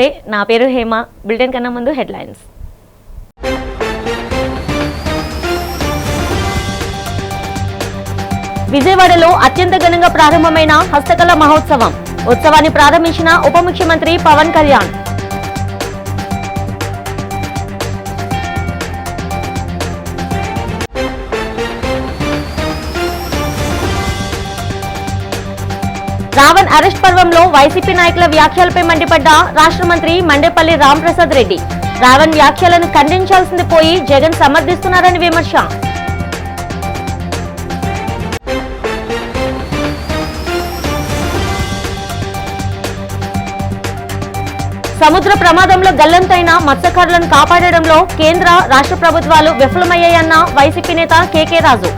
నమస్తే, నా పేరు హేమ. బులెటిన్ కన్నా ముందు హెడ్లైన్స్. విజయవాడలో అత్యంత ఘనంగా ప్రారంభమైన హస్తకళ మహోత్సవం. ఉత్సవాన్ని ప్రారంభించిన ఉప ముఖ్యమంత్రి పవన్ కళ్యాణ్. రావణ్ అరెస్ట్ పర్వంలో వైసీపీ నాయకుల వ్యాఖ్యలపై మండిపడ్డ రాష్ట్ర మంత్రి మండేపల్లి రాంప్రసాద్ రెడ్డి. రావణ్ వ్యాఖ్యలను ఖండించాల్సింది పోయి జగన్ సమర్థిస్తున్నారని విమర్శ. సముద్ర ప్రమాదంలో గల్లంతైన మత్స్యకారులను కాపాడడంలో కేంద్ర రాష్ట్ర ప్రభుత్వాలు విఫలమయ్యాయన్న వైసీపీ నేత కేకే రాజు.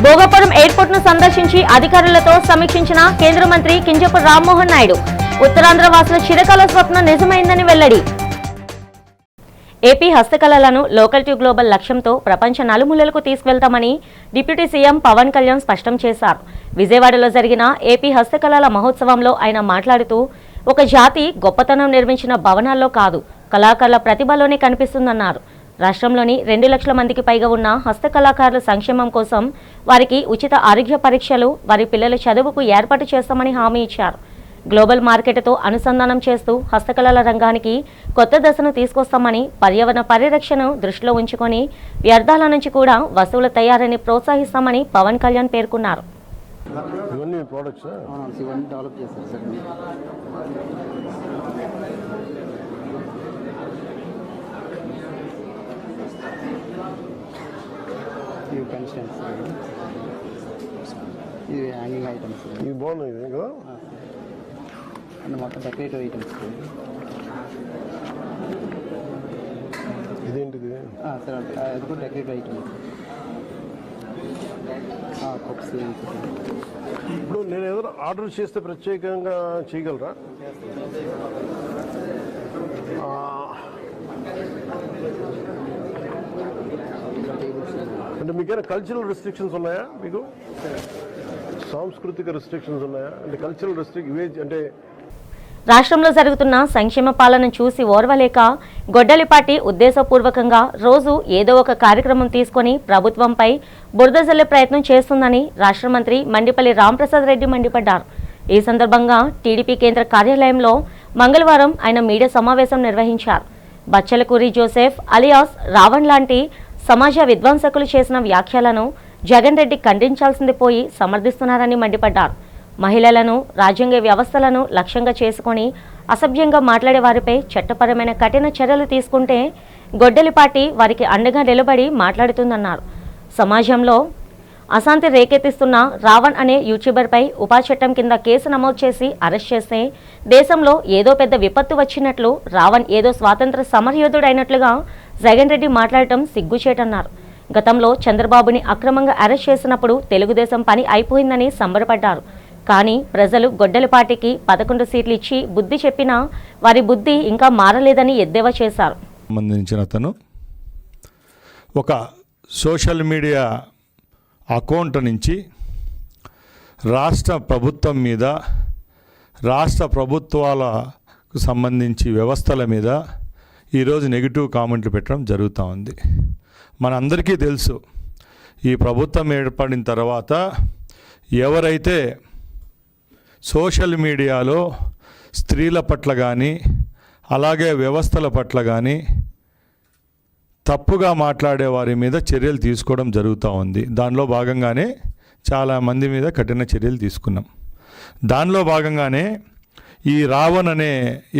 భోగాపురం ఎయిర్పోర్ట్ ను సందర్శించి అధికారులతో సమీక్షించిన కేంద్ర మంత్రి కింజరాపు రామ్మోహన్ నాయుడు. ఉత్తరాంధ్ర వాసుల చిరకాల స్వప్నం నిజమైందని వెల్లడి. ఏపీ హస్తకళలను లోకల్ టు గ్లోబల్ లక్ష్యంతో ప్రపంచ నలుమూలలకు తీసుకువెళ్తామని డిప్యూటీ సీఎం పవన్ కళ్యాణ్ స్పష్టం చేశారు. విజయవాడలో జరిగిన ఏపీ హస్తకళల మహోత్సవంలో ఆయన మాట్లాడుతూ, ఒక జాతి గొప్పతనం నిర్మించిన భవనాల్లో కాదు, కళాకారుల ప్రతిభలోనే కనిపిస్తుందన్నారు. రాష్ట్రంలోని 2 లక్షల మందికి పైగా ఉన్న హస్తకళాకారుల సంక్షేమం కోసం వారికి ఉచిత ఆరోగ్య పరీక్షలు, వారి పిల్లల చదువుకు ఏర్పాటు చేస్తామని హామీ ఇచ్చారు. గ్లోబల్ మార్కెట్తో అనుసంధానం చేస్తూ హస్తకళల రంగానికి కొత్త దశను తీసుకొస్తామని, పర్యావరణ పరిరక్షణను దృష్టిలో ఉంచుకొని వ్యర్థాల నుంచి కూడా వస్తువుల తయారీని ప్రోత్సహిస్తామని పవన్ కళ్యాణ్ పేర్కొన్నారు. ఇది హ్యాంగింగ్ ఐటమ్స్, ఇవి బాగున్నాయి అండ్ మొత్తం డెకరేటివ్ ఐటమ్స్. ఇదేంటిది సార్? అది కూడా డెకరేటివ్ ఐటమ్స్. కప్స్. ఇప్పుడు నేను ఏదైనా ఆర్డర్ చేస్తే ప్రత్యేకంగా చేయగలరా? అంటే మీకైనా కల్చరల్ రెస్ట్రిక్షన్స్ ఉన్నాయా? మీకు సాంస్కృతిక రెస్ట్రిక్షన్స్ ఉన్నాయా? అంటే కల్చరల్ అంటే రాష్ట్రంలో జరుగుతున్న సంక్షేమ పాలన చూసి ఓర్వలేక గొడ్డలిపాటి ఉద్దేశపూర్వకంగా రోజు ఏదో ఒక కార్యక్రమం తీసుకొని ప్రభుత్వంపై బురద జల్లే ప్రయత్నం చేస్తుందని రాష్ట్ర మంత్రి మండిపల్లి రాంప్రసాద్ రెడ్డి మండిపడ్డారు. ఈ సందర్భంగా టీడీపీ కేంద్ర కార్యాలయంలో మంగళవారం ఆయన మీడియా సమావేశం నిర్వహించారు. బచ్చలకూరి జోసెఫ్ అలియాస్ రావణ్ లాంటి సమాజ విధ్వంసకులు చేసిన వ్యాఖ్యలను జగన్ రెడ్డి ఖండించాల్సింది పోయి సమర్థిస్తున్నారని మండిపడ్డారు. మహిళలను, రాజ్యాంగ వ్యవస్థలను లక్ష్యంగా చేసుకుని అసభ్యంగా మాట్లాడే వారిపై చట్టపరమైన కఠిన చర్యలు తీసుకుంటే గొడ్డలిపాటి వారికి అండగా నిలబడి మాట్లాడుతుందన్నారు. సమాజంలో అశాంతి రేకెత్తిస్తున్న రావణ్ అనే యూట్యూబర్పై ఉపా చట్టం కింద కేసు నమోదు చేసి అరెస్ట్ చేస్తే దేశంలో ఏదో పెద్ద విపత్తు వచ్చినట్లు, రావణ్ ఏదో స్వాతంత్ర సమరయోధుడైనట్లుగా జగన్ రెడ్డి మాట్లాడటం సిగ్గుచేటన్నారు. గతంలో చంద్రబాబుని అక్రమంగా అరెస్ట్ చేసినప్పుడు తెలుగుదేశం పని అయిపోయిందని సంబరపడ్డారు. కానీ ప్రజలు గొడ్డలిపాటికి 11 సీట్లు ఇచ్చి బుద్ధి చెప్పినా వారి బుద్ధి ఇంకా మారలేదని ఎద్దేవా చేశారు. సంబంధించిన అతను ఒక సోషల్ మీడియా అకౌంట్ నుంచి రాష్ట్ర ప్రభుత్వం మీద, రాష్ట్ర ప్రభుత్వాలకు సంబంధించి వ్యవస్థల మీద ఈరోజు నెగిటివ్ కామెంట్లు పెట్టడం జరుగుతూ ఉంది. మనందరికీ తెలుసు, ఈ ప్రభుత్వం ఏర్పడిన తర్వాత ఎవరైతే సోషల్ మీడియాలో స్త్రీల పట్ల కానీ అలాగే వ్యవస్థల పట్ల కానీ తప్పుగా మాట్లాడే వారి మీద చర్యలు తీసుకోవడం జరుగుతూ ఉంది. దానిలో భాగంగానే చాలామంది మీద కఠిన చర్యలు తీసుకున్నాం. దానిలో భాగంగానే ఈ రావణ్ అనే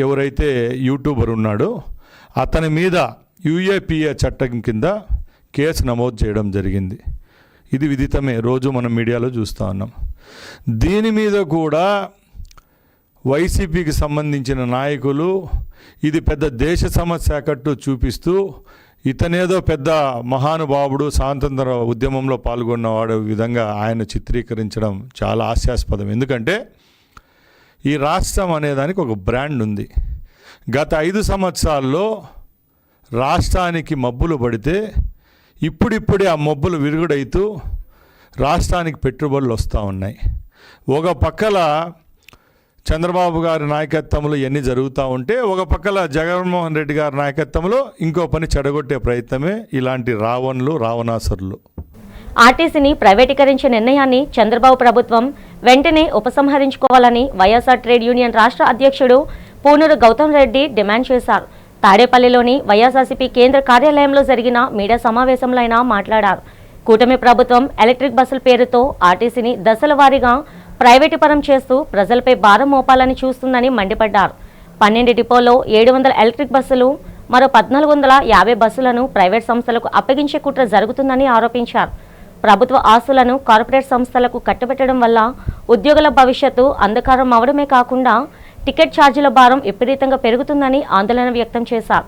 ఎవరైతే యూట్యూబర్ ఉన్నాడో అతని మీద యూఏపీఏ చట్టం కింద కేసు నమోదు చేయడం జరిగింది. ఇది విదితమే, రోజు మనం మీడియాలో చూస్తూ ఉన్నాం. దీని మీద కూడా వైసీపీకి సంబంధించిన నాయకులు ఇది పెద్ద దేశ సమస్య కట్టు చూపిస్తూ ఇతనేదో పెద్ద మహానుభావుడు, స్వాతంత్ర ఉద్యమంలో పాల్గొన్నవాడు విధంగా ఆయన చిత్రీకరించడం చాలా హాస్యాస్పదం. ఎందుకంటే ఈ రాష్ట్రం అనేదానికి ఒక బ్రాండ్ ఉంది. గత 5 సంవత్సరాల్లో రాష్ట్రానికి మబ్బులు పడితే ఇప్పుడిప్పుడే ఆ మబ్బులు విరుగుడైతూ రాష్ట్రానికి పెట్టుబడులు వస్తూ ఉన్నాయి. ఒక పక్కల చంద్రబాబు గారి నాయకత్వంలో ఇవన్నీ జరుగుతూ ఉంటే, ఒక పక్కల జగన్మోహన్ రెడ్డి గారి నాయకత్వంలో ఇంకో పని చెడగొట్టే ప్రయత్నమే ఇలాంటి రావణులు, రావణాసురులు. ఆర్టీసీని ప్రైవేటీకరించే నిర్ణయాన్ని చంద్రబాబు ప్రభుత్వం వెంటనే ఉపసంహరించుకోవాలని వైఎస్ఆర్ ట్రేడ్ యూనియన్ రాష్ట్ర అధ్యక్షుడు పూనూరు గౌతమ్ రెడ్డి డిమాండ్ చేశారు. తాడేపల్లిలోని వైఎస్ఆర్సీపీ కేంద్ర కార్యాలయంలో జరిగిన మీడియా సమావేశంలో ఆయన మాట్లాడారు. కూటమి ప్రభుత్వం ఎలక్ట్రిక్ బస్సుల పేరుతో ఆర్టీసీని దశల వారీగా ప్రైవేటీకరణ చేస్తూ ప్రజలపై భారం మోపాలని చూస్తుందని మండిపడ్డారు. 12 డిపోల్లో 700 ఎలక్ట్రిక్ బస్సులు, మరో 1450 బస్సులను ప్రైవేట్ సంస్థలకు అప్పగించే కుట్ర జరుగుతుందని ఆరోపించారు. ప్రభుత్వ ఆస్తులను కార్పొరేట్ సంస్థలకు కట్టబెట్టడం వల్ల ఉద్యోగుల భవిష్యత్తు అంధకారం అవడమే కాకుండా టికెట్ ఛార్జీల భారం విపరీతంగా పెరుగుతుందని ఆందోళన వ్యక్తం చేశారు.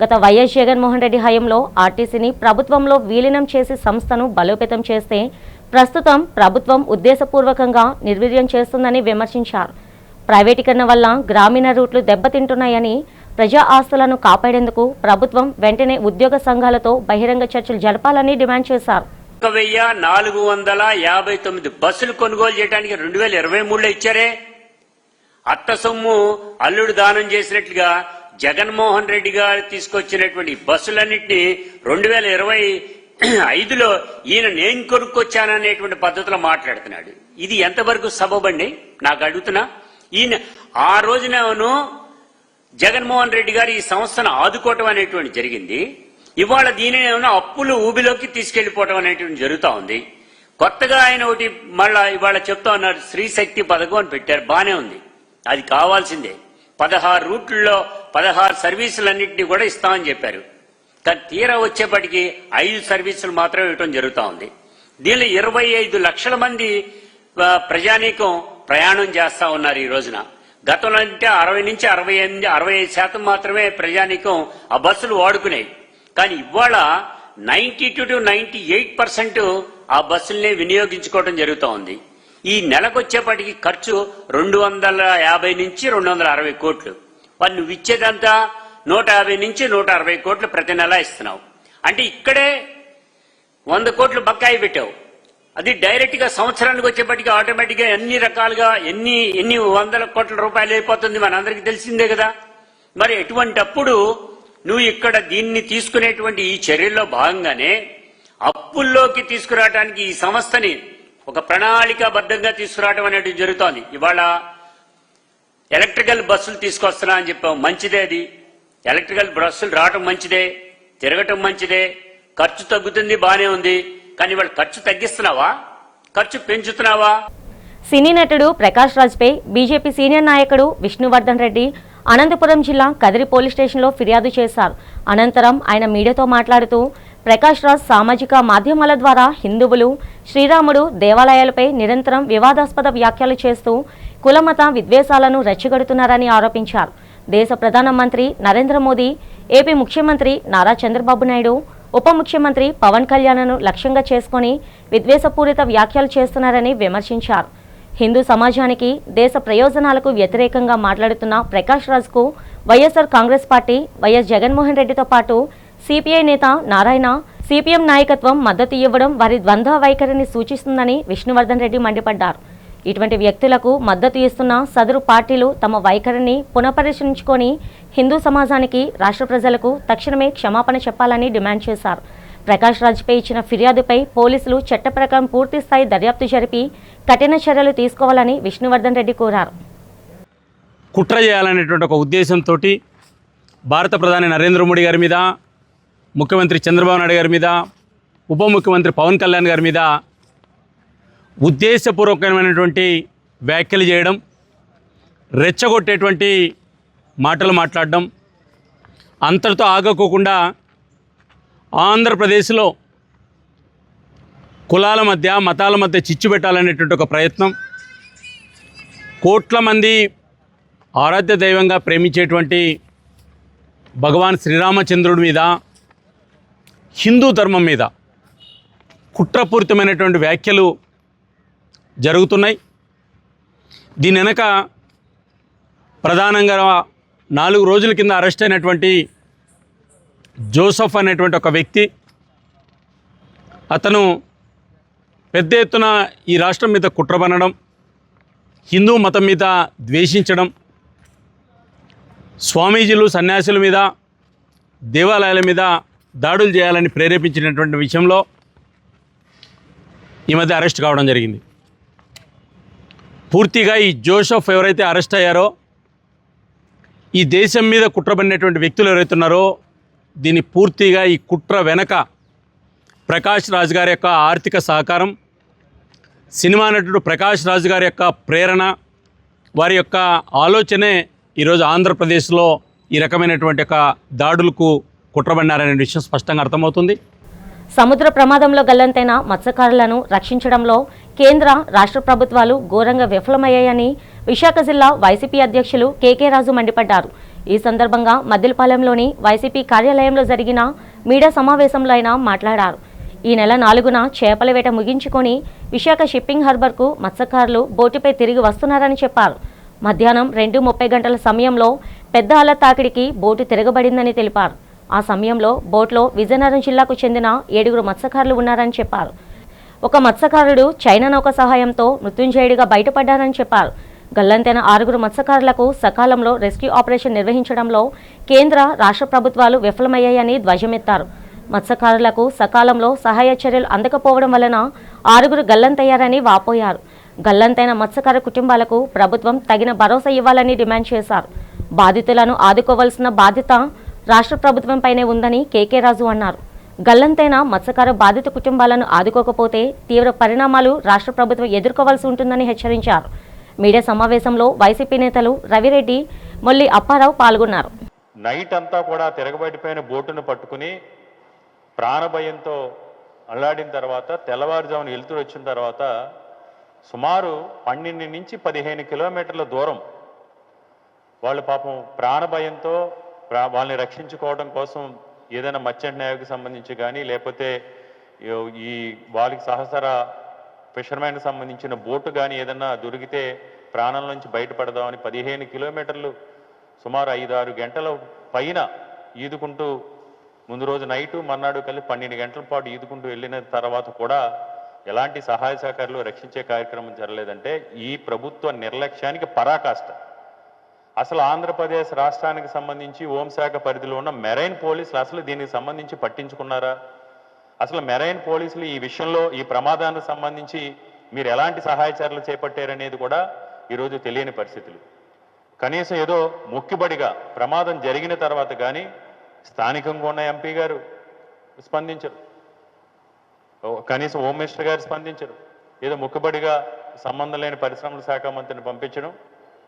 గత వైఎస్ జగన్మోహన్ రెడ్డి హయాంలో ఆర్టీసీని ప్రభుత్వంలో విలీనం చేసి సంస్థను బలోపేతం చేస్తే ప్రస్తుతం ప్రభుత్వం ఉద్దేశపూర్వకంగా నిర్వీర్యం చేస్తుందని విమర్శించారు. ప్రైవేటీకరణ వల్ల గ్రామీణ రూట్లు దెబ్బతింటున్నాయని, ప్రజా ఆస్తులను కాపాడేందుకు ప్రభుత్వం వెంటనే ఉద్యోగ సంఘాలతో బహిరంగ చర్చలు జరపాలని డిమాండ్ చేశారు. 1459 బస్సులు కొనుగోలు చేయడానికి 2023లో ఇచ్చారే. అత్త సొమ్ము అల్లుడు దానం చేసినట్లుగా జగన్మోహన్ రెడ్డి గారు తీసుకొచ్చినటువంటి బస్సులన్నింటినీ 2025లో ఈయన నేను కొనుక్కొచ్చాననేటువంటి పద్ధతిలో మాట్లాడుతున్నాడు. ఇది ఎంతవరకు సబబండి నాకు అడుగుతున్నా. ఈయన ఆ రోజునేమో జగన్మోహన్ రెడ్డి గారు ఈ సంస్థను ఆదుకోవటం అనేటువంటి జరిగింది. ఇవాళ దీనినేమో అప్పులు ఊబిలోకి తీసుకెళ్లిపోవటం అనేటువంటి జరుగుతూ ఉంది. కొత్తగా ఆయన ఒకటి మళ్ళా ఇవాళ చెప్తా ఉన్నారు, స్త్రీశక్తి పథకం అని పెట్టారు. బానే ఉంది, అది కావాల్సిందే. 16 రూట్లలో 16 సర్వీసులన్నింటినీ కూడా ఇస్తామని చెప్పారు. కానీ తీరా వచ్చేప్పటికి 5 సర్వీసులు మాత్రమే ఇవ్వటం జరుగుతూ ఉంది. దీనిలో 25 లక్షల మంది ప్రజానీకం ప్రయాణం చేస్తా ఉన్నారు ఈ రోజున. గతంలో అంటే 60 నుంచి 65% మాత్రమే ప్రజానీకం ఆ బస్సులు వాడుకునేవి. కానీ ఇవాళ 92 to 98% ఆ బస్సుల్ని వినియోగించుకోవడం జరుగుతూ ఉంది. ఈ నెలకొచ్చేపటికి ఖర్చు 250 నుంచి 260 కోట్లు. వాళ్ళు నువ్వు ఇచ్చేదంతా 150 నుంచి 160 కోట్లు ప్రతి నెల ఇస్తున్నావు. అంటే ఇక్కడే 100 కోట్లు బకాయి పెట్టావు. అది డైరెక్ట్ గా సంవత్సరానికి వచ్చేప్పటికి ఆటోమేటిక్ గా ఎన్ని రకాలుగా ఎన్ని వందల కోట్ల రూపాయలు అయిపోతుంది మనందరికీ తెలిసిందే కదా. మరి ఎటువంటప్పుడు నువ్వు ఇక్కడ దీన్ని తీసుకునేటువంటి ఈ చర్యల్లో భాగంగానే అప్పుల్లోకి తీసుకురావడానికి ఈ సంస్థని ఒక ప్రణాళికాబద్ధంగా తీసుకురావడం అనేది జరుగుతోంది. ఇవాళ ఎలక్ట్రికల్ బస్సులు తీసుకొస్తున్నా అని చెప్పావు, మంచిదే. అది ఎలక్ట్రికల్ బస్సులు రావటం మంచిదే, తిరగటం మంచిదే, ఖర్చు తగ్గుతుంది, బానే ఉంది. కానీ ఇవాళ ఖర్చు తగ్గిస్తున్నావా, ఖర్చు పెంచుతున్నావా? సినీ నటుడు ప్రకాష్ రాజ్పై బీజేపీ సీనియర్ నాయకుడు విష్ణువర్ధన్ రెడ్డి అనంతపురం జిల్లా కదిరి పోలీస్ స్టేషన్లో ఫిర్యాదు చేశారు. అనంతరం ఆయన మీడియాతో మాట్లాడుతూ ప్రకాష్ రాజ్ సామాజిక మాధ్యమాల ద్వారా హిందువులు, శ్రీరాముడు దేవాలయాలపై నిరంతరం వివాదాస్పద వ్యాఖ్యలు చేస్తూ కులమత విద్వేషాలను రెచ్చగొడుతున్నారని ఆరోపించారు. దేశ ప్రధానమంత్రి నరేంద్ర మోదీ, ఏపీ ముఖ్యమంత్రి నారా చంద్రబాబు నాయుడు, ఉప ముఖ్యమంత్రి పవన్ కళ్యాణ్ను లక్ష్యంగా చేసుకుని విద్వేషపూరిత వ్యాఖ్యలు చేస్తున్నారని విమర్శించారు. హిందూ సమాజానికి, దేశ ప్రయోజనాలకు వ్యతిరేకంగా మాట్లాడుతున్న ప్రకాష్ రాజ్కు వైఎస్ఆర్ కాంగ్రెస్ పార్టీ, వైఎస్ జగన్మోహన్ రెడ్డితో పాటు సిపిఐ నేత నారాయణ, సిపిఎం నాయకత్వం మద్దతు ఇవ్వడం వారి ద్వంద్వ వైఖరిని సూచిస్తుందని విష్ణువర్ధన్ రెడ్డి మండిపడ్డారు. ఇటువంటి వ్యక్తులకు మద్దతు ఇస్తున్న సదరు పార్టీలు తమ వైఖరిని పునఃపరిశీలించుకొని హిందూ సమాజానికి, రాష్ట్ర ప్రజలకు తక్షణమే క్షమాపణ చెప్పాలని డిమాండ్ చేశారు. ప్రకాష్ రాజ్పై ఇచ్చిన ఫిర్యాదుపై పోలీసులు చట్ట ప్రకారం పూర్తిస్థాయి దర్యాప్తు జరిపి కఠిన చర్యలు తీసుకోవాలని విష్ణువర్ధన్ రెడ్డి కోరారు. కుట్ర చేయాలనేటువంటి ఒక ఉద్దేశంతో భారత ప్రధాని నరేంద్ర మోడీ గారి మీద, ముఖ్యమంత్రి చంద్రబాబు నాయుడు గారి మీద, ఉప ముఖ్యమంత్రి పవన్ కళ్యాణ్ గారి మీద ఉద్దేశపూర్వకమైనటువంటి వ్యాఖ్యలు చేయడం, రెచ్చగొట్టేటువంటి మాటలు మాట్లాడడం, అంతటితో ఆగకోకుండా ఆంధ్రప్రదేశ్లో కులాల మధ్య, మతాల మధ్య చిచ్చు పెట్టాలనేటువంటి ఒక ప్రయత్నం, కోట్ల మంది ఆరాధ్య దైవంగా ప్రేమించేటువంటి భగవాన్ శ్రీరామచంద్రుడి మీద, హిందూ ధర్మం మీద కుట్రపూరితమైనటువంటి వ్యాఖ్యలు జరుగుతున్నాయి. దీని వెనక ప్రధానంగా 4 రోజుల కింద అరెస్ట్ అయినటువంటి జోసఫ్ అనేటువంటి ఒక వ్యక్తి, అతను పెద్ద ఎత్తున ఈ రాష్ట్రం మీద కుట్రబనడం, హిందూ మతం మీద ద్వేషించడం, స్వామీజీలు సన్యాసుల మీద, దేవాలయాల మీద దాడులు చేయాలని ప్రేరేపించినటువంటి విషయంలో ఈ మధ్య అరెస్ట్ కావడం జరిగింది. పూర్తిగా ఈ జోసెఫ్ ఎవరైతే అరెస్ట్ అయ్యారో, ఈ దేశం మీద కుట్రబడినటువంటి వ్యక్తులు ఎవరైతే ఉన్నారో, దీన్ని పూర్తిగా ఈ కుట్ర వెనక ప్రకాష్ రాజ్ గారి యొక్క ఆర్థిక సహకారం, సినిమా నటుడు ప్రకాష్ రాజ్ గారి యొక్క ప్రేరణ, వారి యొక్క ఆలోచనే ఈరోజు ఆంధ్రప్రదేశ్లో ఈ రకమైనటువంటి యొక్క దాడులకు కుట్రబడినారనే విషయం స్పష్టంగా అర్థమవుతుంది. సముద్ర ప్రమాదంలో గల్లంతైన మత్స్యకారులను రక్షించడంలో కేంద్ర రాష్ట్ర ప్రభుత్వాలు ఘోరంగా విఫలమయ్యాయని విశాఖ జిల్లా వైసీపీ అధ్యక్షులు కేకే రాజు మండిపడ్డారు. ఈ సందర్భంగా మద్దిలపాలెంలోని వైసీపీ కార్యాలయంలో జరిగిన మీడియా సమావేశంలో ఆయన మాట్లాడారు. ఈ నెల 4న చేపల వేట ముగించుకొని విశాఖ షిప్పింగ్ హార్బర్కు మత్స్యకారులు బోటుపై తిరిగి వస్తున్నారని చెప్పారు. మధ్యాహ్నం 2:30 గంటల సమయంలో పెద్ద అల తాకిడికి బోటు తిరగబడిందని తెలిపారు. ఆ సమయంలో బోట్లో విజయనగరం జిల్లాకు చెందిన 7 మత్స్యకారులు ఉన్నారని చెప్పారు. ఒక మత్స్యకారుడు చైనా నౌక సహాయంతో మృత్యుంజయుడిగా బయటపడ్డారని చెప్పారు. గల్లంతైన 6 మత్స్యకారులకు సకాలంలో రెస్క్యూ ఆపరేషన్ నిర్వహించడంలో కేంద్ర రాష్ట్ర ప్రభుత్వాలు విఫలమయ్యాయని ధ్వజమెత్తారు. మత్స్యకారులకు సకాలంలో సహాయ చర్యలు అందకపోవడం వలన 6 గల్లంతయ్యారని వాపోయారు. గల్లంతైన మత్స్యకార కుటుంబాలకు ప్రభుత్వం తగిన భరోసా ఇవ్వాలని డిమాండ్ చేశారు. బాధితులను ఆదుకోవాల్సిన బాధ్యత రాష్ట్ర ప్రభుత్వంపైనే ఉందని కేకే రాజు అన్నారు. గల్లంతైన మత్స్యకార బాధిత కుటుంబాలను ఆదుకోకపోతే తీవ్ర పరిణామాలు రాష్ట్ర ప్రభుత్వం ఎదుర్కోవాల్సి ఉంటుందని హెచ్చరించారు. మీడియా సమావేశంలో వైసీపీ నేతలు రవిరెడ్డి, మొల్లి అప్పారావు పాల్గొన్నారు. నైట్ అంతా కూడా తిరగబడిపోయిన బోటును పట్టుకుని ప్రాణభయంతో అల్లాడిన తర్వాత తెల్లవారుజామున వెలుతురు వచ్చిన తర్వాత సుమారు 12 నుంచి 15 కిలోమీటర్ల దూరం వాళ్ళు పాపం ప్రాణభయంతో వాళ్ళని రక్షించుకోవడం కోసం ఏదైనా మర్చెంట్ నేవీకి సంబంధించి కానీ లేకపోతే ఈ వాళ్ళకి సహచర ఫిషర్మెన్కి సంబంధించిన బోటు కానీ ఏదన్నా దొరికితే ప్రాణం నుంచి బయటపడదామని 15 కిలోమీటర్లు సుమారు 5-6 గంటల పైన ఈదుకుంటూ ముందు రోజు నైటు మర్నాడు కలిసి 12 గంటల పాటు ఈదుకుంటూ వెళ్ళిన తర్వాత కూడా ఎలాంటి సహాయ సహకారాలు రక్షించే కార్యక్రమం జరగలేదంటే ఈ ప్రభుత్వ నిర్లక్ష్యానికి పరాకాష్ట. అసలు ఆంధ్రప్రదేశ్ రాష్ట్రానికి సంబంధించి హోంశాఖ పరిధిలో ఉన్న మెరైన్ పోలీసులు అసలు దీనికి సంబంధించి పట్టించుకున్నారా? అసలు మెరైన్ పోలీసులు ఈ విషయంలో ఈ ప్రమాదానికి సంబంధించి మీరు ఎలాంటి సహాయ చర్యలు చేపట్టారనేది కూడా ఈరోజు తెలియని పరిస్థితులు. కనీసం ఏదో మొక్కిబడిగా ప్రమాదం జరిగిన తర్వాత కానీ స్థానికంగా ఉన్న ఎంపీ గారు స్పందించరు, కనీసం హోమ్ మినిస్టర్ గారు స్పందించరు. ఏదో మొక్కుబడిగా సంబంధం లేని పరిశ్రమల శాఖ మంత్రిని పంపించడం,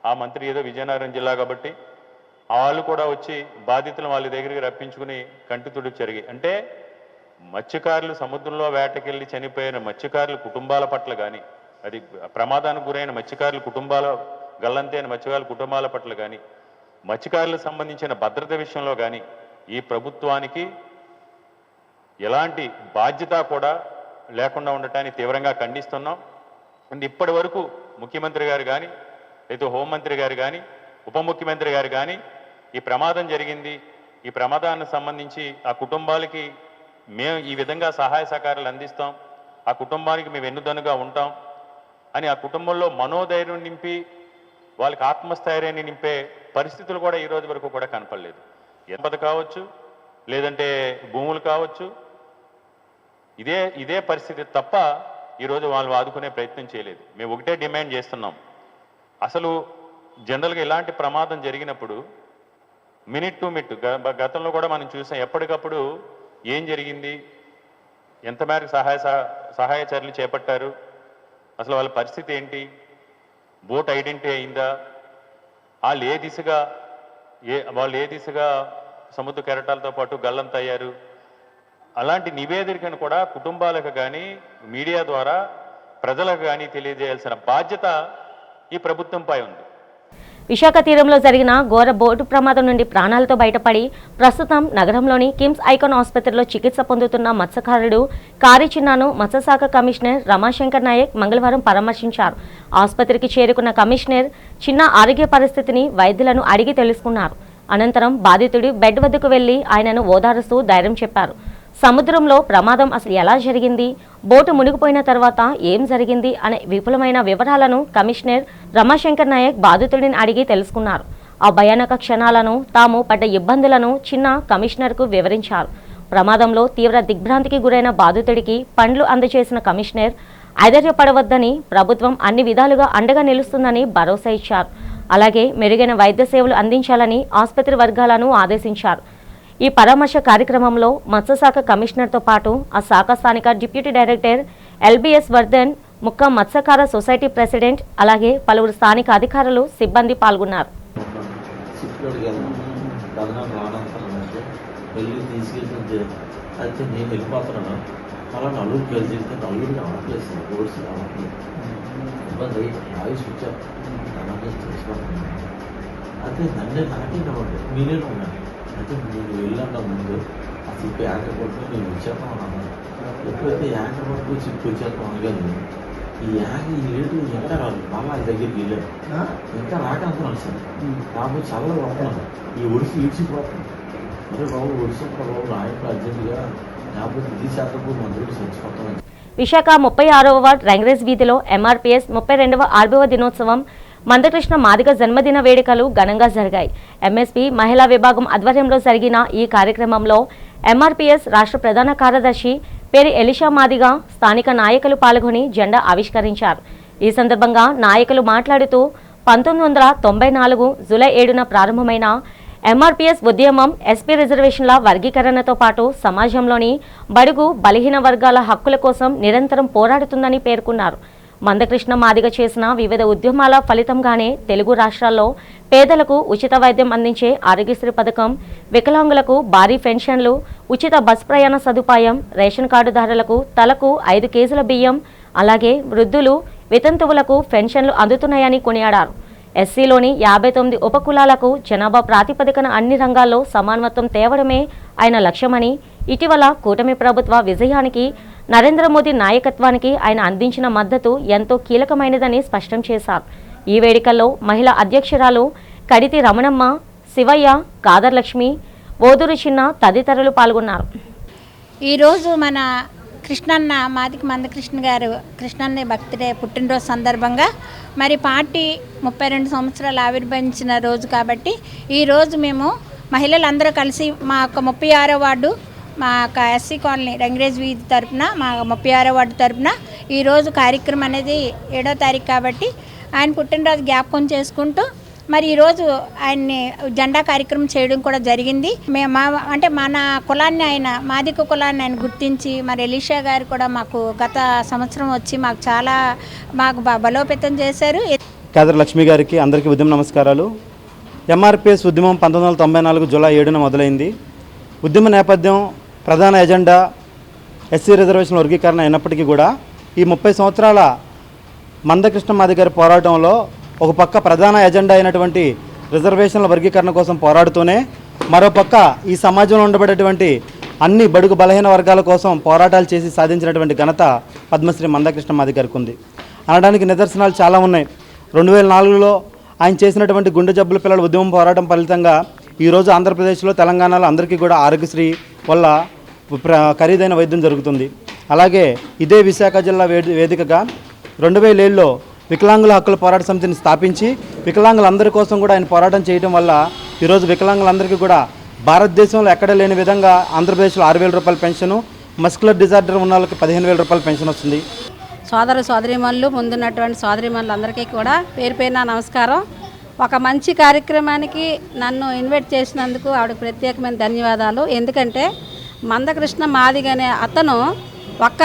ఆ మంత్రి ఏదో విజయనగరం జిల్లా కాబట్టి వాళ్ళు కూడా వచ్చి బాధితులను వాళ్ళ దగ్గరికి రప్పించుకుని కంటి తుడుపు జరిగి అంటే మత్స్యకారులు సముద్రంలో వేటకెళ్ళి చనిపోయిన మత్స్యకారుల కుటుంబాల పట్ల కానీ, అది ప్రమాదానికి గురైన మత్స్యకారుల కుటుంబాల గల్లంతైన మత్స్యకారుల కుటుంబాల పట్ల కానీ, మత్స్యకారులకు సంబంధించిన భద్రత విషయంలో కానీ ఈ ప్రభుత్వానికి ఎలాంటి బాధ్యత కూడా లేకుండా ఉండటాన్ని తీవ్రంగా ఖండిస్తున్నాం. అండ్ ఇప్పటి వరకు ముఖ్యమంత్రి గారు కానీ లేదా హోంమంత్రి గారు కానీ ఉప ముఖ్యమంత్రి గారు కానీ ఈ ప్రమాదం జరిగింది, ఈ ప్రమాదానికి సంబంధించి ఆ కుటుంబాలకి మేము ఈ విధంగా సహాయ సహకారాలు అందిస్తాం, ఆ కుటుంబానికి మేము వెన్నుదన్నుగా ఉంటాం అని ఆ కుటుంబంలో మనోధైర్యం నింపి వాళ్ళకి ఆత్మస్థైర్యాన్ని నింపే పరిస్థితులు కూడా ఈ రోజు వరకు కూడా కనపడలేదు. ఎంపద కావచ్చు, లేదంటే భూములు కావచ్చు, ఇదే పరిస్థితి తప్ప ఈరోజు వాళ్ళు ఆదుకునే ప్రయత్నం చేయలేదు. మేము ఒకటే డిమాండ్ చేస్తున్నాం, అసలు జనరల్గా ఇలాంటి ప్రమాదం జరిగినప్పుడు మినిట్ టు మినిట్ గతంలో కూడా మనం చూసాం, ఎప్పటికప్పుడు ఏం జరిగింది, ఎంత మేరకు సహాయ చర్యలు చేపట్టారు, అసలు వాళ్ళ పరిస్థితి ఏంటి, బోట్ ఐడెంటిటీ అయిందా, వాళ్ళు ఏ దిశగా సముద్ర కెరటాలతో పాటు గల్లంతయ్యారు, అలాంటి నివేదికను కూడా కుటుంబాలకు కానీ మీడియా ద్వారా ప్రజలకు కానీ తెలియజేయాల్సిన బాధ్యత ఈ ప్రభుత్వంపై ఉంది. విశాఖ తీరంలో జరిగిన ఘోర బోటు ప్రమాదం నుండి ప్రాణాలతో బయటపడి ప్రస్తుతం నగరంలోని కిమ్స్ ఐకాన్ ఆసుపత్రిలో చికిత్స పొందుతున్న మత్స్యకారుడు కారి చిన్నాను మత్స్యశాఖ కమిషనర్ రమాశంకర్ నాయక్ మంగళవారం పరామర్శించారు. ఆసుపత్రికి చేరుకున్న కమిషనర్ చిన్న ఆరోగ్య పరిస్థితిని వైద్యులను అడిగి తెలుసుకున్నారు. అనంతరం బాధితుడు బెడ్ వద్దకు వెళ్లి ఆయనను ఓదారుస్తూ ధైర్యం చెప్పారు. సముద్రంలో ప్రమాదం అసలు ఎలా జరిగింది, బోటు మునిగిపోయిన తర్వాత ఏం జరిగింది అనే విపులమైన వివరాలను కమిషనర్ రమాశంకర్ నాయక్ బాధితుడిని అడిగి తెలుసుకున్నారు. ఆ భయానక క్షణాలను, తాము పడ్డ ఇబ్బందులను చిన్న కమిషనర్కు వివరించారు. ప్రమాదంలో తీవ్ర దిగ్భ్రాంతికి గురైన బాధితుడికి పండ్లు అందజేసిన కమిషనర్ ఐధైర్యపడవద్దని, ప్రభుత్వం అన్ని విధాలుగా అండగా నిలుస్తుందని భరోసా ఇచ్చారు. అలాగే మెరుగైన వైద్య సేవలు అందించాలని ఆసుపత్రి వర్గాలను ఆదేశించారు. ఈ పరామర్శ కార్యక్రమంలో మత్స్యశాఖ కమిషనర్తో పాటు ఆ శాఖ స్థానిక డిప్యూటీ డైరెక్టర్ ఎల్బిఎస్ వర్ధన్, ముక్క మత్స్యకార సొసైటీ ప్రెసిడెంట్, అలాగే పలువురు స్థానిక అధికారులు, సిబ్బంది పాల్గొన్నారు. అయితే నేను వెళ్ళిపోతున్నాను, అలా నలుగురికి కలిసి నలుగురికి రావట్లేదు, ఓడిసి రావట్లేదు, ఇబ్బంది అయ్యి ఆయుష్ వచ్చారు తెలుసుకుంటున్నాను. అయితే నన్నే నాకే కాబట్టి మీరే ఉన్నాను. అయితే నేను వెళ్ళాక ముందు ఆ చిప్పు యాంకర్ పట్టుకుని నేను వచ్చాను అన్నాను. ఎప్పుడైతే యాంకర్ పట్టుకుని చిప్పు వచ్చాక అనగానే ఈ ఏడు ఇంకా రాదు, బాగా అది దగ్గరికి వెళ్ళాను, ఇంకా రాకంటున్నాను సార్. నాకు చాలా లోపల ఈ ఒడిసి ఈడ్చిపోతుంది. అరే బాబు ఒడిసినప్పుడు బాబు నాయకులు అర్జెంటుగా 50% మందులు చచ్చిపోతామని. విశాఖ 36వ వార్డ్ రంగరేజ్ వీధిలో ఎంఆర్పీఎస్ 32వ ఆర్బీఓ దినోత్సవం, మందకృష్ణ మాదిగ జన్మదిన వేడుకలు ఘనంగా జరిగాయి. ఎంఎస్పీ మహిళా విభాగం ఆధ్వర్యంలో జరిగిన ఈ కార్యక్రమంలో ఎంఆర్పీఎస్ రాష్ట్ర ప్రధాన కార్యదర్శి పేరి ఎలిషా మాదిగ, స్థానిక నాయకులు పాల్గొని జెండా ఆవిష్కరించారు. ఈ సందర్భంగా నాయకులు మాట్లాడుతూ 1994 జూలై 7న ప్రారంభమైన ఎంఆర్పీఎస్ ఉద్యమం ఎస్పీ రిజర్వేషన్ల వర్గీకరణతో పాటు సమాజంలోని బడుగు బలహీన వర్గాల హక్కుల కోసం నిరంతరం పోరాడుతుందని పేర్కొన్నారు. మందకృష్ణ మాదిగ చేసిన వివిధ ఉద్యమాల ఫలితంగానే తెలుగు రాష్ట్రాల్లో పేదలకు ఉచిత వైద్యం అందించే ఆరోగ్యశ్రీ పథకం, వికలాంగులకు భారీ పెన్షన్లు, ఉచిత బస్ ప్రయాణ సదుపాయం, రేషన్ కార్డుదారులకు తలకు 5 కేజీల బియ్యం, అలాగే వృద్ధులు, వితంతువులకు పెన్షన్లు అందుతున్నాయని కొనియాడారు. ఎస్సీలోని 59 ఉపకులాలకు జనాభా ప్రాతిపదికన అన్ని రంగాల్లో సమానత్వం తేవడమే ఆయన లక్ష్యమని, ఇటీవల కూటమి ప్రభుత్వ విజయానికి నరేంద్ర మోదీ నాయకత్వానికి ఆయన అందించిన మద్దతు ఎంతో కీలకమైనదని స్పష్టం చేశారు. ఈ వేడుకల్లో మహిళా అధ్యక్షురాలు కడితి రమణమ్మ, శివయ్య, కాదర్లక్ష్మి, ఓదూరు చిన్న తదితరులు పాల్గొన్నారు. ఈరోజు మన కృష్ణన్న మాదిక మందకృష్ణ గారు కృష్ణన్న బర్త్డే పుట్టినరోజు సందర్భంగా మరి పార్టీ 32 సంవత్సరాలు ఆవిర్భవించిన రోజు కాబట్టి ఈరోజు మేము మహిళలందరూ కలిసి మా యొక్క 36వ వార్డు, మా యొక్క ఎస్సీ కాలనీ రంగరేజ్ వీధి తరపున, మా 36వ వార్డు తరపున ఈరోజు కార్యక్రమం అనేది 7వ తారీఖు కాబట్టి ఆయన పుట్టినరోజు జ్ఞాపకం చేసుకుంటూ మరి ఈరోజు ఆయన్ని జెండా కార్యక్రమం చేయడం కూడా జరిగింది. అంటే మన కులాన్ని ఆయన మాదిక కులాన్ని ఆయన గుర్తించి మరి ఎలీషా గారు కూడా మాకు గత సంవత్సరం వచ్చి మాకు చాలా బలోపేతం చేశారు. కాదర్ లక్ష్మి గారికి అందరికీ ఉద్యమ నమస్కారాలు. ఎంఆర్పీఎస్ ఉద్యమం 1994 జూలై 7న మొదలైంది. ఉద్యమ నేపథ్యం ప్రధాన ఎజెండా ఎస్సీ రిజర్వేషన్ వర్గీకరణ అయినప్పటికీ కూడా ఈ 30 సంవత్సరాల మందకృష్ణ మాదిగ గారి పోరాటంలో ఒక పక్క ప్రధాన ఎజెండా అయినటువంటి రిజర్వేషన్ల వర్గీకరణ కోసం పోరాడుతూనే మరోపక్క ఈ సమాజంలో ఉండబడేటువంటి అన్ని బడుగు బలహీన వర్గాల కోసం పోరాటాలు చేసి సాధించినటువంటి ఘనత పద్మశ్రీ మందకృష్ణ మాదిగ గారికి ఉంది. అనడానికి నిదర్శనాలు చాలా ఉన్నాయి. 2004లో ఆయన చేసినటువంటి గుండె జబ్బుల పిల్లల ఉద్యమం పోరాటం ఫలితంగా ఈరోజు ఆంధ్రప్రదేశ్లో, తెలంగాణలో అందరికీ కూడా ఆరోగ్యశ్రీ వల్ల ఖరీదైన వైద్యం జరుగుతుంది. అలాగే ఇదే విశాఖ జిల్లా వేదికగా 2007లో వికలాంగుల హక్కుల పోరాట సమితిని స్థాపించి వికలాంగులందరి కోసం కూడా ఆయన పోరాటం చేయడం వల్ల ఈరోజు వికలాంగులందరికీ కూడా భారతదేశంలో ఎక్కడ లేని విధంగా ఆంధ్రప్రదేశ్లో 6,000 రూపాయల పెన్షను, మస్కులర్ డిజార్డర్ ఉన్న వాళ్ళకి 15,000 రూపాయల పెన్షన్ వస్తుంది. సోదరీమణులు ముందున్నటువంటి సోదరీమణులందరికీ కూడా పేరు పేరున నమస్కారం. ఒక మంచి కార్యక్రమానికి నన్ను ఇన్వైట్ చేసినందుకు ఆవిడకు ప్రత్యేకమైన ధన్యవాదాలు. ఎందుకంటే మందకృష్ణ మాదిగ అనే అతను ఒక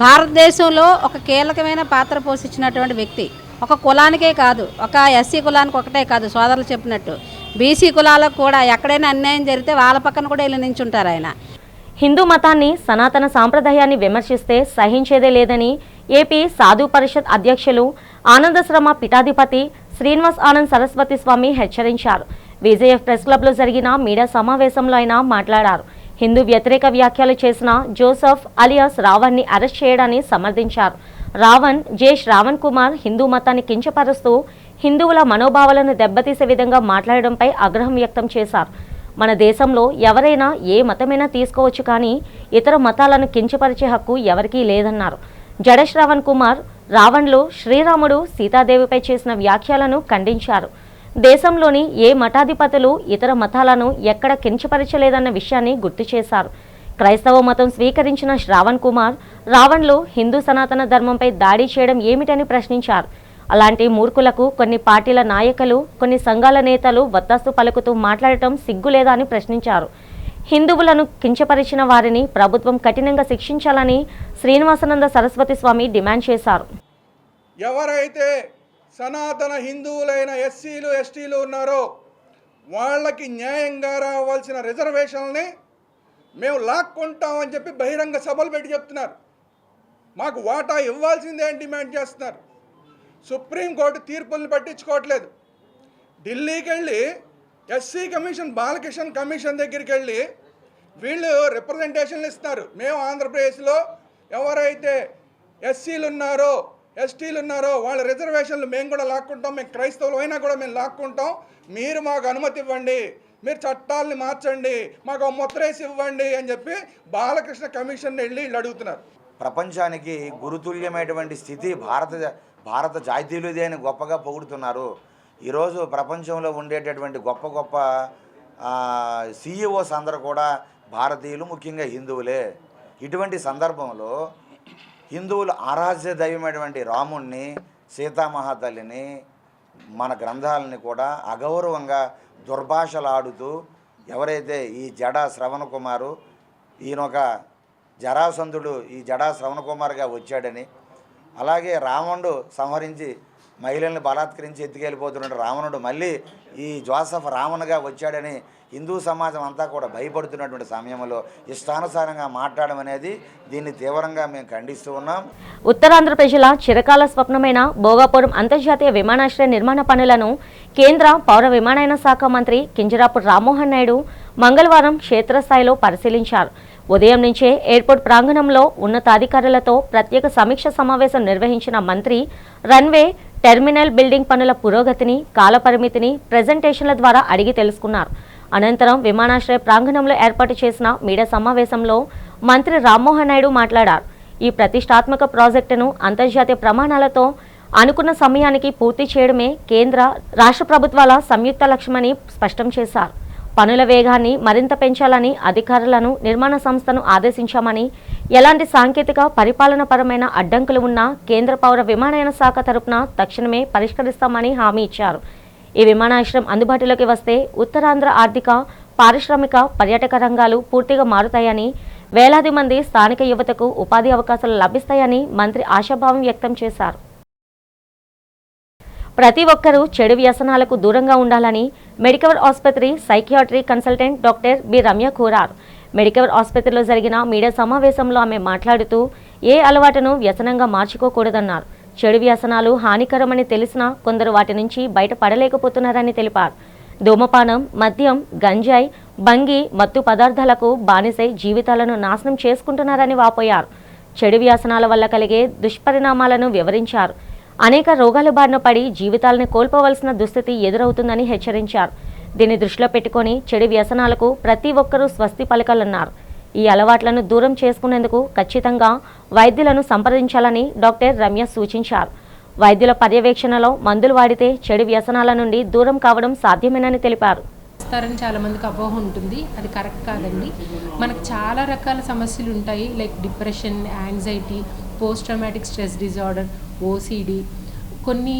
భారతదేశంలో ఒక కీలకమైన పాత్ర పోషించినటువంటి వ్యక్తి. ఒక కులానికే కాదు, ఒక ఎస్సీ కులానికి ఒకటే కాదు, సోదరులు చెప్పినట్టు బీసీ కులాలకు కూడా ఎక్కడైనా అన్యాయం జరిగితే వాళ్ళ పక్కన కూడా వెళ్ళి నించుంటారు ఆయన. హిందూ మతాన్ని, సనాతన సాంప్రదాయాన్ని విమర్శిస్తే సహించేదే లేదని ఏపీ సాధు పరిషత్ అధ్యక్షులు ఆనందశ్రమ పీఠాధిపతి శ్రీనివాస్ ఆనంద్ సరస్వతి స్వామి హెచ్చరించారు. విజేఎఫ్ ప్రెస్ క్లబ్లో జరిగిన మీడియా సమావేశంలో ఆయన మాట్లాడారు. హిందూ వ్యతిరేక వ్యాఖ్యలు చేసిన జోసఫ్ అలియాస్ రావణ్ని అరెస్ట్ చేయడాన్ని సమర్థించారు. రావణ్ జే శ్రావణ్ కుమార్ హిందూ మతాన్ని కించపరుస్తూ హిందువుల మనోభావాలను దెబ్బతీసే విధంగా మాట్లాడడంపై ఆగ్రహం వ్యక్తం చేశారు. మన దేశంలో ఎవరైనా ఏ మతమైనా తీసుకోవచ్చు, కానీ ఇతర మతాలను కించపరిచే హక్కు ఎవరికీ లేదన్నారు. జడ శ్రవణ్ కుమార్ రావణ్లో శ్రీరాముడు సీతాదేవిపై చేసిన వ్యాఖ్యలను ఖండించారు. దేశంలోని ఏ మఠాధిపతులు ఇతర మతాలను ఎక్కడ కించపరచలేదన్న విషయాన్ని గుర్తు చేశారు. క్రైస్తవ మతం స్వీకరించిన శ్రావణ్ కుమార్ రావణ్లో హిందూ సనాతన ధర్మంపై దాడి చేయడం ఏమిటని ప్రశ్నించారు. అలాంటి మూర్ఖులకు కొన్ని పార్టీల నాయకులు, కొన్ని సంఘాల నేతలు వత్తాసు పలుకుతూ మాట్లాడటం సిగ్గులేదా అని ప్రశ్నించారు. హిందువులను కించపరిచిన వారిని ప్రభుత్వం కఠినంగా శిక్షించాలని శ్రీనివాసానంద సరస్వతి స్వామి డిమాండ్ చేశారు. ఎవరైతే సనాతన హిందువులైన ఎస్సీలు ఎస్టీలు ఉన్నారో వాళ్ళకి న్యాయంగా రావాల్సిన రిజర్వేషన్ని మేము లాక్కుంటామని చెప్పి బహిరంగ సభలు పెట్టి చెప్తున్నారు. మాకు వాటా ఇవ్వాల్సిందే అని డిమాండ్ చేస్తున్నారు. సుప్రీంకోర్టు తీర్పుల్ని పట్టించుకోవట్లేదు. ఢిల్లీకి వెళ్ళి ఎస్సీ కమిషన్, బాలకిషన్ కమిషన్ దగ్గరికి వెళ్ళి వీళ్ళు రిప్రజెంటేషన్లు ఇస్తున్నారు. మేము ఆంధ్రప్రదేశ్లో ఎవరైతే ఎస్సీలు ఉన్నారో ఎస్టీలు ఉన్నారో వాళ్ళ రిజర్వేషన్లు మేము కూడా లాక్కుంటాం, మేము క్రైస్తవులు అయినా కూడా మేము లాక్కుంటాం, మీరు మాకు అనుమతి ఇవ్వండి, మీరు చట్టాలని మార్చండి, మాకు ముద్రేసి ఇవ్వండి అని చెప్పి బాలకృష్ణ కమిషన్ వెళ్ళి వీళ్ళు అడుగుతున్నారు. ప్రపంచానికి గురుతుల్యమైనటువంటి స్థితి భారత జాతీయులదే అని గొప్పగా పొగుడుతున్నారు. ఈరోజు ప్రపంచంలో ఉండేటటువంటి గొప్ప గొప్ప CEOs అందరూ కూడా భారతీయులు, ముఖ్యంగా హిందువులే. ఇటువంటి సందర్భంలో హిందువులు ఆరాధ్య దైవమైనటువంటి రాముణ్ణి, సీతామహాతల్లిని, మన గ్రంథాలని కూడా అగౌరవంగా దుర్భాషలాడుతూ ఎవరైతే ఈ జడా శ్రవణ్ కుమారు, ఈయనొక జరాసంధుడు ఈ జడా శ్రవణ్ కుమార్గా వచ్చాడని, అలాగే రావణుడు సంహరించి మహిళల్ని బలాత్కరించి ఎత్తుకెళ్ళిపోతున్న రావణుడు మళ్ళీ ఈ జోసఫ్ రావణ్గా వచ్చాడని హిందూ సమాజం అంతా కూడా భయపడుతున్నటువంటి సమయంలో ఇష్టానుసారంగా మాట్లాడడం అనేది దీన్ని తీవ్రంగా మేము ఖండిస్తూ ఉన్నాం. ఉత్తరాంధ్ర ప్రజల చిరకాల స్వప్నమైన భోగాపురం అంతర్జాతీయ విమానాశ్రయ నిర్మాణ పనులను కేంద్ర పౌర విమానయాన శాఖ మంత్రి కింజరాపు రామ్మోహన్ నాయుడు మంగళవారం క్షేత్రస్థాయిలో పరిశీలించారు. ఉదయం నుంచే ఎయిర్పోర్ట్ ప్రాంగణంలో ఉన్నతాధికారులతో ప్రత్యేక సమీక్ష సమావేశం నిర్వహించిన మంత్రి రన్వే, టెర్మినల్ బిల్డింగ్ పనుల పురోగతిని, కాలపరిమితిని ప్రెజెంటేషన్ల ద్వారా అడిగి తెలుసుకున్నారు. అనంతరం విమానాశ్రయ ప్రాంగణంలో ఏర్పాటు చేసిన మీడియా సమావేశంలో మంత్రి రామ్మోహన్ నాయుడు మాట్లాడారు. ఈ ప్రతిష్టాత్మక ప్రాజెక్టును అంతర్జాతీయ ప్రమాణాలతో అనుకున్న సమయానికి పూర్తి చేయడమే కేంద్ర, రాష్ట్ర ప్రభుత్వాల సంయుక్త లక్ష్యమని స్పష్టం చేశారు. పనుల వేగాన్ని మరింత పెంచాలని అధికారులను, నిర్మాణ సంస్థను ఆదేశించామని, ఎలాంటి సాంకేతిక పరిపాలనపరమైన అడ్డంకులు ఉన్నా కేంద్ర పౌర విమానయాన శాఖ తరపున తక్షణమే పరిష్కరిస్తామని హామీ ఇచ్చారు. ఈ విమానాశ్రయం అందుబాటులోకి వస్తే ఉత్తరాంధ్ర ఆర్థిక, పారిశ్రామిక, పర్యాటక రంగాలు పూర్తిగా మారుతాయని, వేలాది మంది స్థానిక యువతకు ఉపాధి అవకాశాలు లభిస్తాయని మంత్రి ఆశాభావం వ్యక్తం చేశారు. ప్రతి ఒక్కరూ చెడు వ్యసనాలకు దూరంగా ఉండాలని మెడికవర్ ఆసుపత్రి psychiatry consultant doctor B Ramya కోరారు. మెడికవర్ ఆసుపత్రిలో జరిగిన మీడియా సమావేశంలో ఆమె మాట్లాడుతూ ఏ అలవాటును వ్యసనంగా మార్చుకోకూడదన్నారు. చెడు వ్యసనాలు హానికరమని తెలిసినా కొందరు వాటి నుంచి బయటపడలేకపోతున్నారని తెలిపారు. ధూమపానం, మద్యం, గంజాయి, బంగి, మత్తు పదార్థాలకు బానిసై జీవితాలను నాశనం చేసుకుంటున్నారని వాపోయారు. చెడు వ్యసనాల వల్ల కలిగే దుష్పరిణామాలను వివరించారు. అనేక రోగాల బారిన పడి జీవితాలను కోల్పోవలసిన దుస్థితి ఎదురవుతుందని హెచ్చరించారు. దీన్ని దృష్టిలో పెట్టుకొని చెడు వ్యసనాలకు ప్రతి ఒక్కరూ స్వస్తి పలకాలన్నారు. ఈ అలవాట్లను దూరం చేసుకునేందుకు ఖచ్చితంగా వైద్యులను సంప్రదించాలని డాక్టర్ రమ్య సూచించారు. వైద్యుల పర్యవేక్షణలో మందులు వాడితే చెడు వ్యసనాల నుండి దూరం కావడం సాధ్యమేనని తెలిపారు. చాలా మందికి అపోహ ఉంటుంది, అది కరెక్ట్ కాదండి. మనకు చాలా రకాల సమస్యలు ఉంటాయి, like depression, anxiety, post traumatic stress disorder, OCD, కొన్ని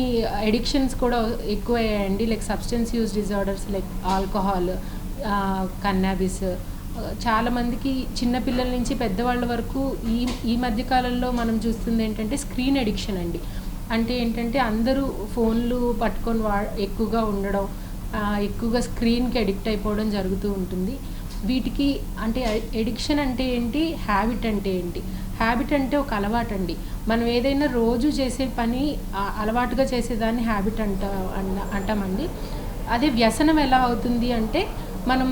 ఎడిక్షన్స్ కూడా ఎక్కువయ్యాయండి, like substance use disorders like alcohol, cannabis. చాలామందికి చిన్నపిల్లల నుంచి పెద్దవాళ్ళ వరకు ఈ మధ్యకాలంలో మనం చూస్తుంది ఏంటంటే స్క్రీన్ ఎడిక్షన్ అండి. అంటే ఏంటంటే అందరూ ఫోన్లు పట్టుకొని ఎక్కువగా ఉండడం, ఎక్కువగా స్క్రీన్కి అడిక్ట్ అయిపోవడం జరుగుతూ ఉంటుంది. వీటికి అంటే ఎడిక్షన్ అంటే ఏంటి, హ్యాబిట్ అంటే ఏంటి? హ్యాబిట్ అంటే ఒక అలవాటు అండి. మనం ఏదైనా రోజు చేసే పని అలవాటుగా చేసేదాన్ని హ్యాబిట్ అంటామండి. అదే వ్యసనం ఎలా అవుతుంది అంటే మనం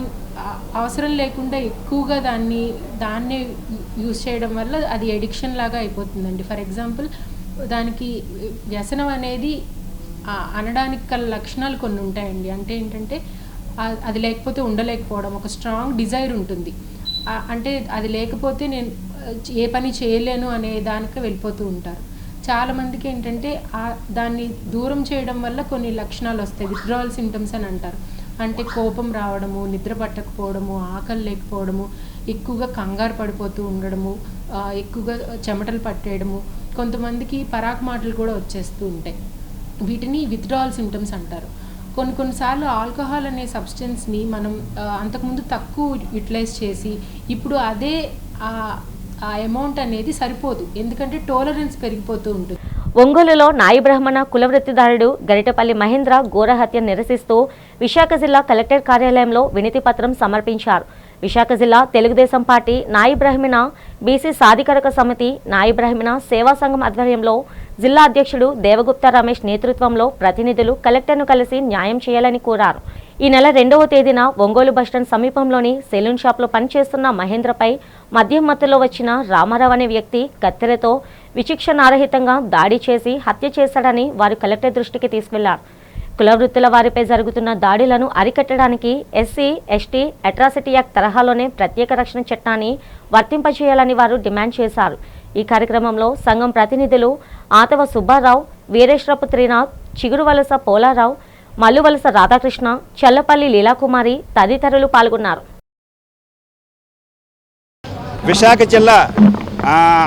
అవసరం లేకుండా ఎక్కువగా దాన్నే యూజ్ చేయడం వల్ల అది ఎడిక్షన్ లాగా అయిపోతుందండి. ఫర్ ఎగ్జాంపుల్, దానికి వ్యసనం అనేది అనడానికి గల లక్షణాలు కొన్ని ఉంటాయండి. అంటే ఏంటంటే అది లేకపోతే ఉండలేకపోవడం, ఒక స్ట్రాంగ్ డిజైర్ ఉంటుంది. అంటే అది లేకపోతే నేను ఏ పని చేయలేను అనే దానికి వెళ్ళిపోతూ ఉంటారు. చాలామందికి ఏంటంటే దాన్ని దూరం చేయడం వల్ల కొన్ని లక్షణాలు వస్తాయి, విత్డ్రావల్ సిమ్టమ్స్ అని అంటారు. అంటే కోపం రావడము, నిద్ర పట్టకపోవడము, ఆకలి లేకపోవడము, ఎక్కువగా కంగారు పడిపోతూ ఉండడము, ఎక్కువగా చెమటలు పట్టేయడము, కొంతమందికి పరాకు మాటలు కూడా వచ్చేస్తూ ఉంటాయి. వీటిని విత్డ్రావల్ సిమ్టమ్స్ అంటారు. కొన్నిసార్లు ఆల్కహాల్ అనే సబ్స్టెన్స్ని మనం అంతకుముందు తక్కువ యూటిలైజ్ చేసి ఇప్పుడు అదే ఆ అమౌంట్ అనేది సరిపోదు, ఎందుకంటే టాలరెన్స్ పెరిగిపోతూ ఉంటుంది. ఒంగోలులో నాయి బ్రాహ్మణ కులవృత్తిదారుడు గరిటపల్లి మహేంద్ర ఘోర హత్య నిరసిస్తూ విశాఖ జిల్లా కలెక్టర్ కార్యాలయంలో వినతి పత్రం సమర్పించారు. విశాఖ జిల్లా తెలుగుదేశం పార్టీ నాయి బ్రాహ్మణ బీసీ సాధికారక సమితి నాయి బ్రాహ్మణ సేవా సంఘం ఆధ్వర్యంలో జిల్లా అధ్యక్షుడు దేవగుప్తా రమేష్ నేతృత్వంలో ప్రతినిధులు కలెక్టర్ను కలిసి న్యాయం చేయాలని కోరారు. ఈ నెల 2వ తేదీన ఒంగోలు బస్టాండ్ సమీపంలోని సెలూన్ షాప్లో పనిచేస్తున్న మహేంద్రపై మద్యం మత్తులో వచ్చిన రామారావు అనే వ్యక్తి కత్తెరతో విచక్షణారహితంగా దాడి చేసి హత్య చేశాడని వారు కలెక్టర్ దృష్టికి తీసుకెళ్లారు. కులవృత్తుల వారిపై జరుగుతున్న దాడులను అరికట్టడానికి ఎస్సీ ఎస్టీ అట్రాసిటీ యాక్ట్ తరహాలోనే ప్రత్యేక రక్షణ చట్టాన్ని వర్తింపజేయాలని వారు డిమాండ్ చేశారు. ఈ కార్యక్రమంలో సంఘం ప్రతినిధులు ఆతవ సుబ్బారావు, వీరేశ్వరపు త్రినాథ్, చిగురువలస పోలారావు, మల్లువలస రాధాకృష్ణ, చల్లపల్లి లీలాకుమారి తదితరులు పాల్గొన్నారు. విశాఖ జిల్లా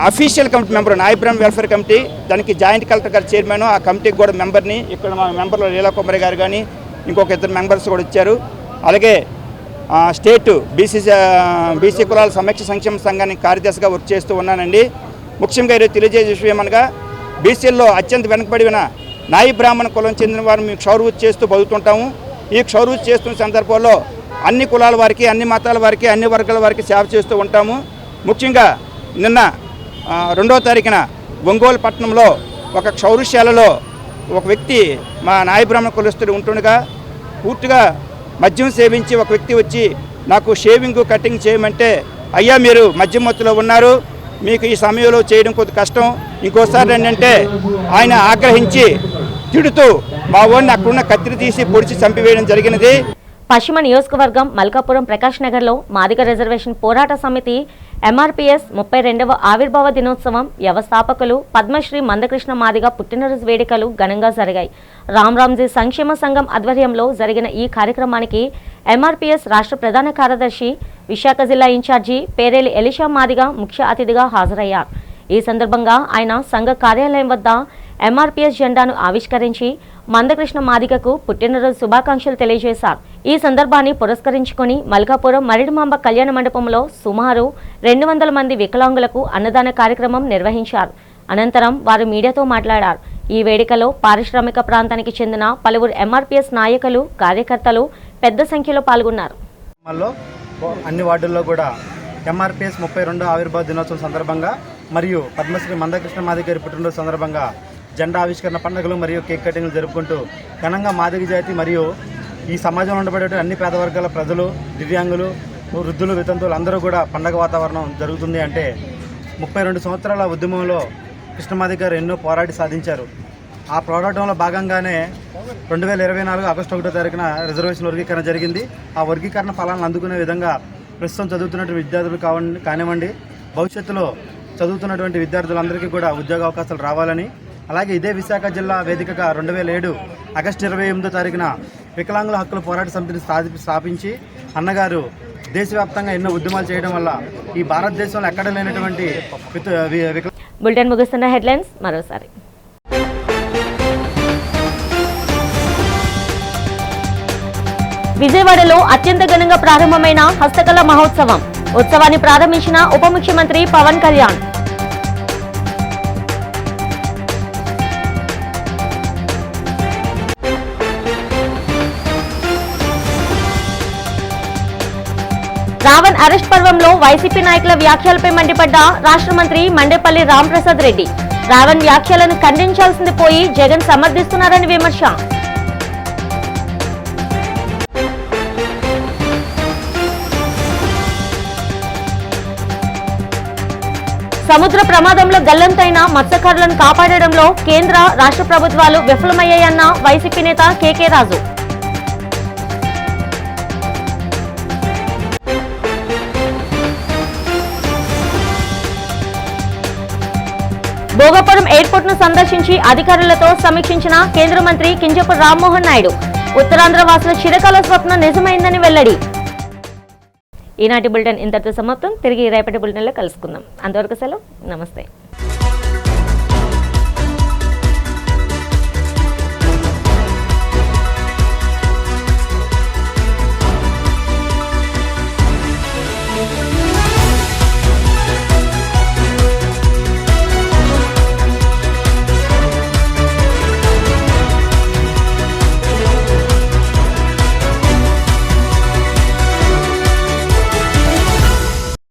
అఫీషియల్ కమిటీ మెంబర్ నాయి బ్రాహ్మణ వెల్ఫేర్ కమిటీ, దానికి జాయింట్ కలెక్టర్ గారు చైర్మన్, ఆ కమిటీకి కూడా మెంబర్ని, ఇక్కడ మా మెంబర్లు లీలాకుమారి గారు కానీ ఇంకొక 2 మెంబర్స్ కూడా ఇచ్చారు. అలాగే స్టేట్ బీసీ కులాల సమీక్ష సంక్షేమ సంఘానికి కార్యదర్శిగా వర్క్ చేస్తూ ఉన్నానండి. ముఖ్యంగా ఈరోజు తెలియజేసే విషయం ఏమనగా, బీసీల్లో అత్యంత వెనుకబడిన నాయి బ్రాహ్మణ కులం చెందిన వారు మేము క్షౌరవృత్తి చేస్తూ బతుకుతుంటాము. ఈ క్షౌరవృత్తి చేస్తున్న సందర్భంలో అన్ని కులాల వారికి, అన్ని మతాల వారికి, అన్ని వర్గాల వారికి సేవ చేస్తూ ఉంటాము. ముఖ్యంగా నిన్న 2వ తారీఖున ఒంగోలు పట్టణంలో ఒక క్షౌరశాలలో ఒక వ్యక్తి మా నాయి బ్రాహ్మణ కులస్తుడు ఉంటుండగా పూర్తిగా మద్యం సేవించి ఒక వ్యక్తి వచ్చి నాకు షేవింగ్ కటింగ్ చేయమంటే, అయ్యా మీరు మద్యం మత్తులో ఉన్నారు, మీకు ఈ సమయంలో చేయడం కొద్ది కష్టం, ఇంకోసారి ఏంటంటే ఆయన ఆగ్రహించి తిడుతూ మా వాడిని అక్కడున్న కత్తిరి తీసి పొడిచి చంపివేయడం జరిగినది. పశ్చిమ నియోజకవర్గం మల్కాపురం ప్రకాష్ నగర్లో మాదిగ రిజర్వేషన్ పోరాట సమితి ఎంఆర్పీఎస్ 32వ ఆవిర్భావ దినోత్సవం వ్యవస్థాపకులు పద్మశ్రీ మందకృష్ణ మాదిగ పుట్టినరోజు వేడుకలు ఘనంగా జరిగాయి. రామ్రామ్జీ సంక్షేమ సంఘం ఆధ్వర్యంలో జరిగిన ఈ కార్యక్రమానికి ఎంఆర్పీఎస్ రాష్ట్ర ప్రధాన కార్యదర్శి, విశాఖ జిల్లా ఇన్ఛార్జి పేరేలి ఎలిషా మాదిగ ముఖ్య అతిథిగా హాజరయ్యారు. ఈ సందర్భంగా ఆయన సంఘ కార్యాలయం వద్ద ఎంఆర్పీఎస్ జెండాను ఆవిష్కరించి మందకృష్ణ మాదిగకు పుట్టినరోజు శుభాకాంక్షలు తెలియజేశారు. ఈ సందర్భాన్ని పురస్కరించుకొని మల్కాపురం మరిడిమాంబ కళ్యాణ మండపంలో సుమారు 200 మంది వికలాంగులకు అన్నదాన కార్యక్రమం నిర్వహించారు. అనంతరం వారు మీడియాతో మాట్లాడారు. ఈ వేడుకలో పారిశ్రామిక ప్రాంతానికి చెందిన పలువురు ఎంఆర్పీఎస్ నాయకులు, కార్యకర్తలు పెద్ద సంఖ్యలో పాల్గొన్నారు. అన్ని వార్డుల్లో కూడా ఎంఆర్పీఎస్ 32వ ఆవిర్భావ దినోత్సవం సందర్భంగా మరియు పద్మశ్రీ మందకృష్ణ మాదిగ గారి పుట్టినరోజు సందర్భంగా జెండా ఆవిష్కరణ పండుగలు మరియు కేక్ కటింగ్లు జరుపుకుంటూ ఘనంగా మాదిగ జాతి మరియు ఈ సమాజంలో ఉండబడే అన్ని పేద వర్గాల ప్రజలు, దివ్యాంగులు, వృద్ధులు, వితంతువులు అందరూ కూడా పండగ వాతావరణం జరుగుతుంది. అంటే 32 సంవత్సరాల ఉద్యమంలో కృష్ణమాదిగ గారు ఎన్నో పోరాటి సాధించారు. ఆ పోరాటంలో భాగంగానే 2024 ఆగస్టు 1వ తారీఖున రిజర్వేషన్ వర్గీకరణ జరిగింది. ఆ వర్గీకరణ ఫలాలను అందుకునే విధంగా ప్రస్తుతం చదువుతున్నటువంటి విద్యార్థులు కానివ్వండి, భవిష్యత్తులో చదువుతున్నటువంటి విద్యార్థులందరికీ కూడా ఉద్యోగ అవకాశాలు రావాలని, అలాగే ఇదే విశాఖ జిల్లా వేదికగా 2007 ఆగస్టు 28వ తారీఖున వికలాంగుల హక్కుల పోరాట సమితిని స్థాపించి అన్నగారు దేశవ్యాప్తంగా ఎన్నో ఉద్యమాలు చేయడం వల్ల ఈ భారతదేశంలో ఎక్కడ లేనటువంటి బులెటిన్ ముగుస్తున్న హెడ్లైన్స్ మరోసారి. విజయవాడలో అత్యంత ఘనంగా ప్రారంభమైన హస్తకళ మహోత్సవం. ఉత్సవాన్ని ప్రారంభించిన ఉప ముఖ్యమంత్రి పవన్ కళ్యాణ్. రావణ్ అరెస్ట్ పర్వంలో వైసీపీ నాయకుల వ్యాఖ్యలపై మండిపడ్డ రాష్ట్ర మంత్రి మండేపల్లి రాంప్రసాద్ రెడ్డి. రావణ్ వ్యాఖ్యలను ఖండించాల్సింది పోయి జగన్ సమర్థిస్తున్నారని విమర్శ. సముద్ర ప్రమాదంలో గల్లంతైన మత్స్యకారులను కాపాడడంలో కేంద్ర, రాష్ట్ర ప్రభుత్వాలు విఫలమయ్యాయన్న వైసీపీ నేత కేకే రాజు. భోగాపురం ఎయిర్పోర్ట్ ను సందర్శించి అధికారులతో సమీక్షించిన కేంద్ర మంత్రి కింజపు రామ్మోహన్ నాయుడు. ఉత్తరాంధ్ర వాసుల చిరకాల స్వప్నం నిజమైందని వెల్లడి. ఈనాటి బులెటిన్ ఇంతటితో సమాప్తం. తిరిగి రేపటి బులెటిన్లో కలుసుకుందాం. అంతవరకు సెలవు. నమస్తే.